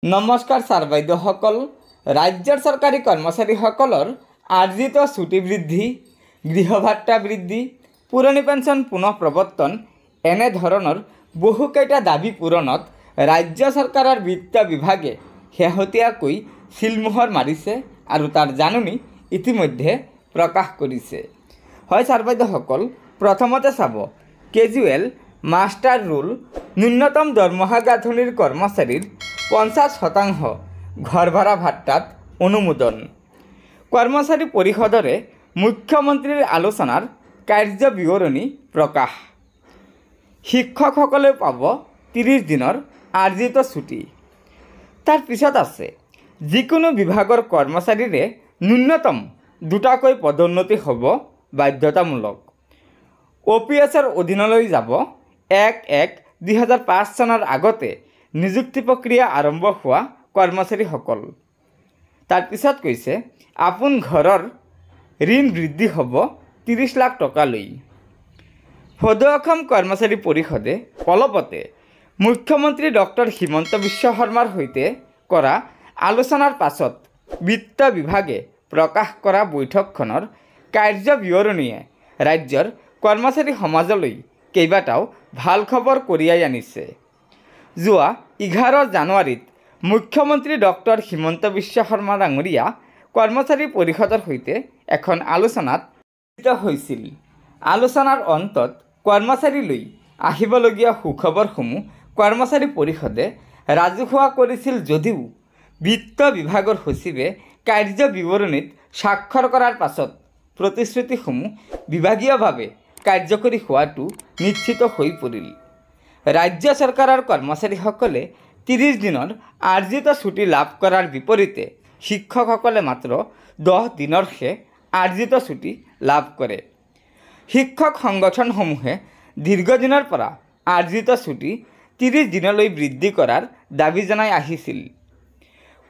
নমস্কাৰ ছাৰ বাইদেউসকল। ৰাজ্যৰ চৰকাৰী কৰ্মচাৰীসকলৰ আৰ্জিত ছুটি বৃদ্ধি, গৃহ ভাত্তা বৃদ্ধি, পুৰণি পেঞ্চন পুনঃ প্ৰৱৰ্তন এনেধৰণৰ বহুকেইটা দাবী পূৰণত ৰাজ্য চৰকাৰৰ বিত্ত বিভাগে শেহতীয়াকৈ চিলমোহৰ মাৰিছে আৰু তাৰ জাননী ইতিমধ্যে প্ৰকাশ কৰিছে। হয় ছাৰ বাইদেউসকল, প্ৰথমতে চাব কেজুৱেল মাষ্টাৰ ৰুল ন্যূনতম দৰমহা গাঁথনিৰ কৰ্মচাৰীৰ 50% ঘৰ ভাড়া ভাত্তাত অনুমোদন। কৰ্মচাৰী পৰিষদৰে মুখ্যমন্ত্ৰীৰ আলোচনাৰ কাৰ্য বিৱৰণী প্ৰকাশ। শিক্ষকসকলে পাব 30 দিনৰ আৰ্জিত ছুটি। তাৰ পিছত আছে যিকোনো বিভাগৰ কৰ্মচাৰীৰে ন্যূনতম 2টাকৈ পদোন্নতি হ'ব বাধ্যতামূলক। OPSৰ অধীনলৈ যাব 1-1-2005 চনৰ আগতে নিযুক্তি প্ৰক্ৰিয়া আৰম্ভ হোৱা কৰ্মচাৰীসকল। তাৰ পিছত কৈছে আপোন ঘৰৰ ঋণ বৃদ্ধি হ'ব 30 লাখ টকালৈ। সদৌ অসম কৰ্মচাৰী পৰিষদে অলপতে মুখ্যমন্ত্ৰী ডক্টৰ হিমন্ত বিশ্ব শৰ্মাৰ সৈতে কৰা আলোচনাৰ পাছত বিত্ত বিভাগে প্ৰকাশ কৰা বৈঠকখনৰ কাৰ্য বিৱৰণীয়ে ৰাজ্যৰ কৰ্মচাৰী সমাজলৈ কেইবাটাও ভাল খবৰ কঢ়িয়াই আনিছে। যোৱা 11 জানুৱাৰীত মুখ্যমন্ত্ৰী ডক্টৰ হিমন্ত বিশ্ব শৰ্মা ডাঙৰীয়া কৰ্মচাৰী পৰিষদৰ সৈতে এখন আলোচনাত মিলিত হৈছিল। আলোচনাৰ অন্তত কৰ্মচাৰীলৈ আহিবলগীয়া সুখবৰসমূহ কৰ্মচাৰী পৰিষদে ৰাজহুৱা কৰিছিল যদিও বিত্ত বিভাগৰ সচিবে কাৰ্য বিৱৰণীত স্বাক্ষৰ কৰাৰ পাছত প্ৰতিশ্ৰুতিসমূহ বিভাগীয়ভাৱে কাৰ্যকৰী হোৱাটো নিশ্চিত হৈ পৰিল। ৰাজ্য চৰকাৰৰ কৰ্মচাৰীসকলে 30 দিনৰ আৰ্জিত ছুটি লাভ কৰাৰ বিপৰীতে শিক্ষকসকলে মাত্ৰ 10 দিনৰহে আৰ্জিত ছুটি লাভ কৰে। শিক্ষক সংগঠনসমূহে দীৰ্ঘদিনৰ পৰা আৰ্জিত ছুটি 30 দিনলৈ বৃদ্ধি কৰাৰ দাবী জনাই আহিছিল।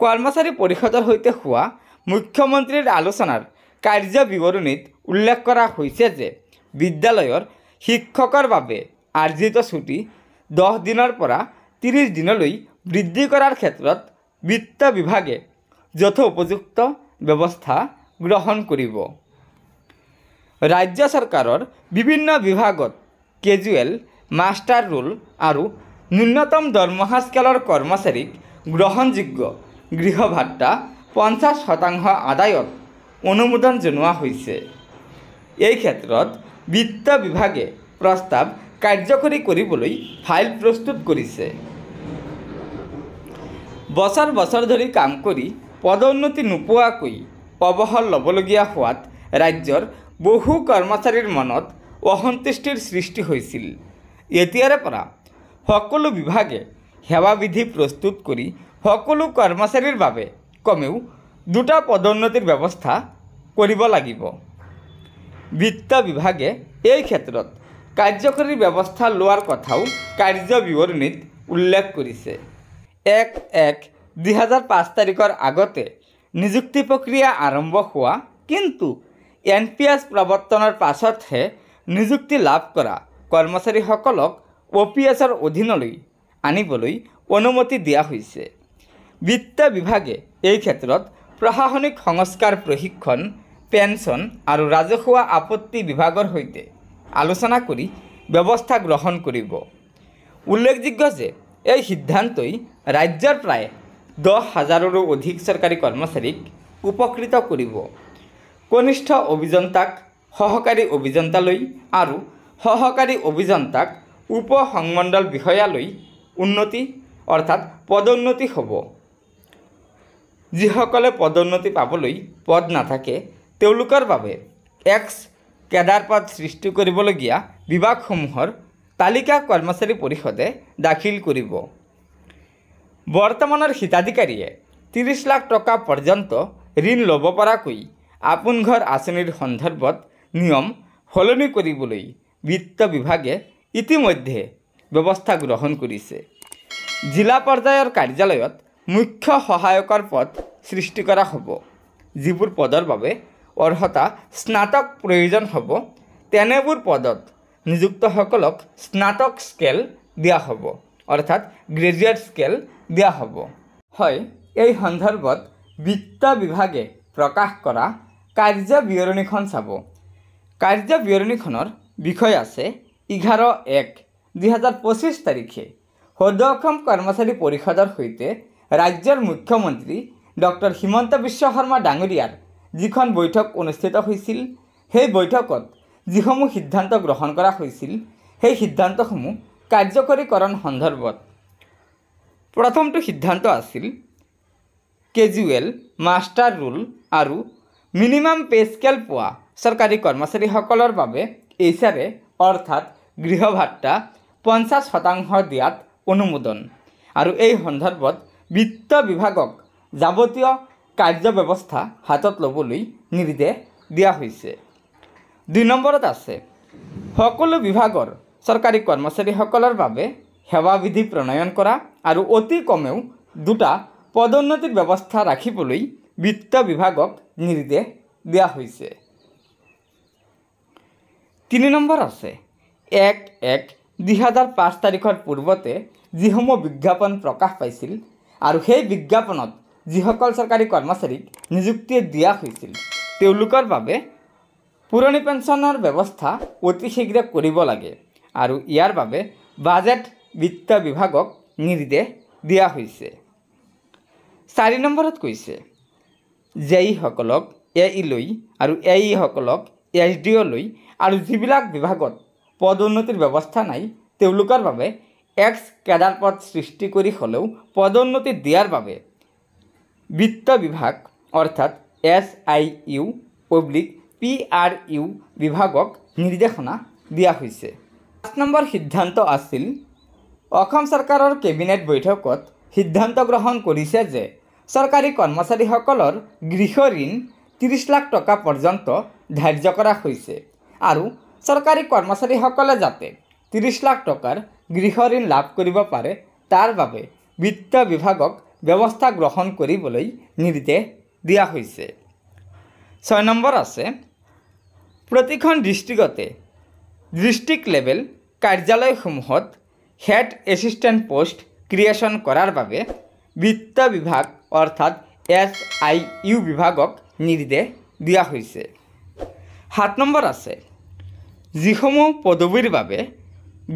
কৰ্মচাৰী পৰিষদৰ সৈতে হোৱা মুখ্যমন্ত্ৰীৰ আলোচনাৰ কাৰ্য বিৱৰণীত উল্লেখ কৰা হৈছে যে বিদ্যালয়ৰ শিক্ষকৰ বাবে আৰ্জিত ছুটি 10 দিনৰ পৰা 30 দিনলৈ বৃদ্ধি কৰাৰ ক্ষেত্ৰত বিত্ত বিভাগে যথোপযুক্ত ব্যৱস্থা গ্ৰহণ কৰিব। ৰাজ্য চৰকাৰৰ বিভিন্ন বিভাগত কেজুৱেল মাষ্টাৰ ৰুল আৰু ন্যূনতম দৰমহা স্কেলৰ কৰ্মচাৰীক গ্ৰহণযোগ্য গৃহ ভাত্তা 50% আদায়ত অনুমোদন জনোৱা হৈছে। এই ক্ষেত্ৰত বিত্ত বিভাগে প্ৰস্তাৱ কাৰ্যকৰী কৰিবলৈ ফাইল প্ৰস্তুত কৰিছে। বছৰ বছৰ ধৰি কাম কৰি পদোন্নতি নোপোৱাকৈ অৱসৰ ল'বলগীয়া হোৱাত ৰাজ্যৰ বহু কৰ্মচাৰীৰ মনত অসন্তুষ্টিৰ সৃষ্টি হৈছিল। এতিয়াৰে পৰা সকলো বিভাগে সেৱাবিধি প্ৰস্তুত কৰি সকলো কৰ্মচাৰীৰ বাবে কমেও 2টা পদোন্নতিৰ ব্যৱস্থা কৰিব লাগিব। বিত্ত বিভাগে এই ক্ষেত্ৰত কাৰ্যকৰী ব্যৱস্থা লোৱাৰ কথাও কাৰ্য বিৱৰণীত উল্লেখ কৰিছে। 1-1-2005 তাৰিখৰ আগতে নিযুক্তি প্ৰক্ৰিয়া আৰম্ভ হোৱা কিন্তু NPS প্ৰৱৰ্তনৰ পাছতহে নিযুক্তি লাভ কৰা কৰ্মচাৰীসকলক OPSৰ অধীনলৈ আনিবলৈ অনুমতি দিয়া হৈছে। বিত্ত বিভাগে এই ক্ষেত্ৰত প্ৰশাসনিক সংস্কাৰ প্ৰশিক্ষণ, পেঞ্চন আৰু ৰাজহুৱা আপত্তি বিভাগৰ সৈতে আলোচনা কৰি ব্যৱস্থা গ্ৰহণ কৰিব। উল্লেখযোগ্য যে এই সিদ্ধান্তই ৰাজ্যৰ প্ৰায় 10,000ৰো অধিক চৰকাৰী কৰ্মচাৰীক উপকৃত কৰিব। কনিষ্ঠ অভিযন্তাক সহকাৰী অভিযন্তালৈ আৰু সহকাৰী অভিযন্তাক উপ সংমণ্ডল বিষয়ালৈ উন্নতি অৰ্থাৎ পদোন্নতি হ'ব। যিসকলে পদোন্নতি পাবলৈ পদ নাথাকে তেওঁলোকৰ বাবে এক্স কেডাৰ পদ সৃষ্টি কৰিবলগীয়া বিভাগসমূহৰ তালিকা কৰ্মচাৰী পৰিষদে দাখিল কৰিব। বৰ্তমানৰ হিতাধিকাৰীয়ে 30 লাখ টকা পৰ্যন্ত ঋণ ল'ব পৰাকৈ আপোন ঘৰ আঁচনিৰ সন্দৰ্ভত নিয়ম সলনি কৰিবলৈ বিত্ত বিভাগে ইতিমধ্যে ব্যৱস্থা গ্ৰহণ কৰিছে। জিলা পৰ্যায়ৰ কাৰ্যালয়ত মুখ্য সহায়কৰ পদ সৃষ্টি কৰা হ'ব। যিবোৰ পদৰ বাবে অৰ্হতা স্নাতক প্ৰয়োজন হ'ব তেনেবোৰ পদত নিযুক্তসকলক স্নাতক স্কেল দিয়া হ'ব অৰ্থাৎ গ্ৰেজুৱেট স্কেল দিয়া হ'ব। হয় এই সন্দৰ্ভত বিত্ত বিভাগে প্ৰকাশ কৰা কাৰ্য বিৱৰণীখন চাব। কাৰ্য বিৱৰণীখনৰ বিষয় আছে 11/1/2025 তাৰিখে সদৌ অসম কৰ্মচাৰী পৰিষদৰ সৈতে ৰাজ্যৰ মুখ্যমন্ত্ৰী ডক্টৰ হিমন্ত বিশ্ব শৰ্মা ডাঙৰীয়াৰ যিখন বৈঠক অনুষ্ঠিত হৈছিল, সেই বৈঠকত যিসমূহ সিদ্ধান্ত গ্ৰহণ কৰা হৈছিল সেই সিদ্ধান্তসমূহ কাৰ্যকৰীকৰণ সন্দৰ্ভত প্ৰথমটো সিদ্ধান্ত আছিল কেজুৱেল, মাষ্টাৰ ৰুল আৰু মিনিমাম পে স্কেল পোৱা চৰকাৰী কৰ্মচাৰীসকলৰ বাবে এইচাৰে অৰ্থাৎ গৃহ ভাত্তা 50% দিয়াত অনুমোদন আৰু এই সন্দৰ্ভত বিত্ত বিভাগক যাৱতীয় কাৰ্য ব্যৱস্থা হাতত ল'বলৈ নিৰ্দেশ দিয়া হৈছে। 2 নম্বৰত আছে সকলো বিভাগৰ চৰকাৰী কৰ্মচাৰীসকলৰ বাবে সেৱা বিধি প্ৰণয়ন কৰা আৰু অতি কমেও 2টা পদোন্নতিৰ ব্যৱস্থা ৰাখিবলৈ বিত্ত বিভাগক নিৰ্দেশ দিয়া হৈছে। 3 নম্বৰ আছে 1/1/2005 তাৰিখৰ পূৰ্বতে যিসমূহ বিজ্ঞাপন প্ৰকাশ পাইছিল আৰু সেই বিজ্ঞাপনত যিসকল চৰকাৰী কৰ্মচাৰীক নিযুক্তি দিয়া হৈছিল তেওঁলোকৰ বাবে পুৰণি পেঞ্চনৰ ব্যৱস্থা অতি শীঘ্ৰে কৰিব লাগে আৰু ইয়াৰ বাবে বাজেট বিত্ত বিভাগক নিৰ্দেশ দিয়া হৈছে। 4 নম্বৰত কৈছে জেইসকলক AI লৈ আৰু AE সকলক SDO লৈ আৰু যিবিলাক বিভাগত পদোন্নতিৰ ব্যৱস্থা নাই তেওঁলোকৰ বাবে এক্স কেডাৰ পদ সৃষ্টি কৰি হ'লেও পদোন্নতি দিয়াৰ বাবে বিত্ত বিভাগ অৰ্থাৎ SIU/PRU বিভাগক নিৰ্দেশনা দিয়া হৈছে। 5 নম্বৰ সিদ্ধান্ত আছিল অসম চৰকাৰৰ কেবিনেট বৈঠকত সিদ্ধান্ত গ্ৰহণ কৰিছে যে চৰকাৰী কৰ্মচাৰীসকলৰ গৃহ ঋণ 30 লাখ টকা পৰ্যন্ত ধাৰ্য কৰা হৈছে আৰু চৰকাৰী কৰ্মচাৰীসকলে যাতে 30 লাখ টকাৰ গৃহ ঋণ লাভ কৰিব পাৰে তাৰ বাবে বিত্ত বিভাগক ব্যৱস্থা গ্ৰহণ কৰিবলৈ নিৰ্দেশ দিয়া হৈছে। 6 নম্বৰ আছে প্ৰতিখন ডিষ্ট্ৰিক্টতে ডিষ্ট্ৰিক্ট লেভেল কাৰ্যালয়সমূহত হেড এছিষ্টেণ্ট পোষ্ট ক্ৰিয়েশ্যন কৰাৰ বাবে বিত্ত বিভাগ অৰ্থাৎ SIU বিভাগক নিৰ্দেশ দিয়া হৈছে। 7 নম্বৰ আছে যিসমূহ পদবীৰ বাবে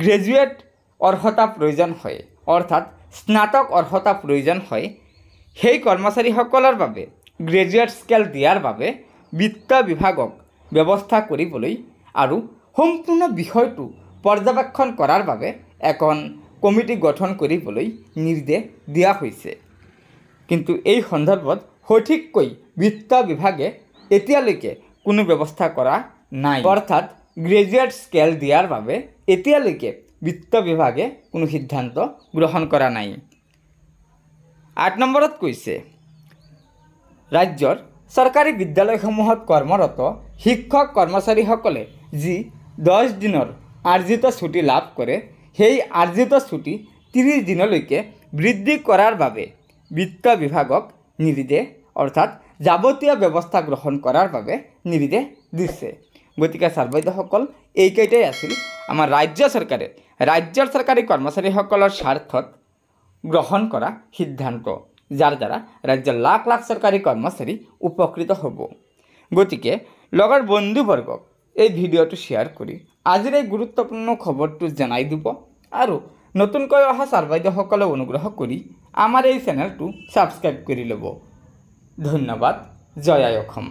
গ্ৰেজুৱেট অৰ্হতা প্ৰয়োজন হয় অৰ্থাৎ স্নাতক অৰ্হতা প্ৰয়োজন হয় সেই কৰ্মচাৰীসকলৰ বাবে গ্ৰেজুৱেট স্কেল দিয়াৰ বাবে বিত্ত বিভাগক ব্যৱস্থা কৰিবলৈ আৰু সম্পূৰ্ণ বিষয়টো পৰ্যবেক্ষণ কৰাৰ বাবে এখন কমিটি গঠন কৰিবলৈ নিৰ্দেশ দিয়া হৈছে। কিন্তু এই সন্দৰ্ভত সঠিককৈ বিত্ত বিভাগে এতিয়ালৈকে কোনো ব্যৱস্থা কৰা নাই অৰ্থাৎ গ্ৰেজুৱেট স্কেল দিয়াৰ বাবে এতিয়ালৈকে বিত্ত বিভাগে কোনো সিদ্ধান্ত গ্ৰহণ কৰা নাই। 8 নম্বৰত কৈছে ৰাজ্যৰ চৰকাৰী বিদ্যালয়সমূহত কৰ্মৰত শিক্ষক কৰ্মচাৰীসকলে যি 10 দিনৰ আৰ্জিত ছুটি লাভ কৰে সেই আৰ্জিত ছুটি 30 দিনলৈকে বৃদ্ধি কৰাৰ বাবে বিত্ত বিভাগক নিৰ্দেশ অৰ্থাৎ যাৱতীয় ব্যৱস্থা গ্ৰহণ কৰাৰ বাবে নিৰ্দেশ দিছে। গতিকে ছাৰ বাইদেউসকল এইকেইটাই আছিল আমাৰ ৰাজ্য চৰকাৰে ৰাজ্যৰ চৰকাৰী কৰ্মচাৰীসকলৰ স্বাৰ্থত গ্ৰহণ কৰা সিদ্ধান্ত যাৰ দ্বাৰা ৰাজ্যৰ লাখ লাখ চৰকাৰী কৰ্মচাৰী উপকৃত হ'ব। গতিকে লগৰ বন্ধুবৰ্গক এই ভিডিঅ'টো শ্বেয়াৰ কৰি আজিৰ এই গুৰুত্বপূৰ্ণ খবৰটো জনাই দিব আৰু নতুনকৈ অহা ছাৰ বাইদেউসকলে অনুগ্ৰহ কৰি আমাৰ এই চেনেলটো ছাবস্ক্ৰাইব কৰি ল'ব। ধন্যবাদ। জয় আই অসম।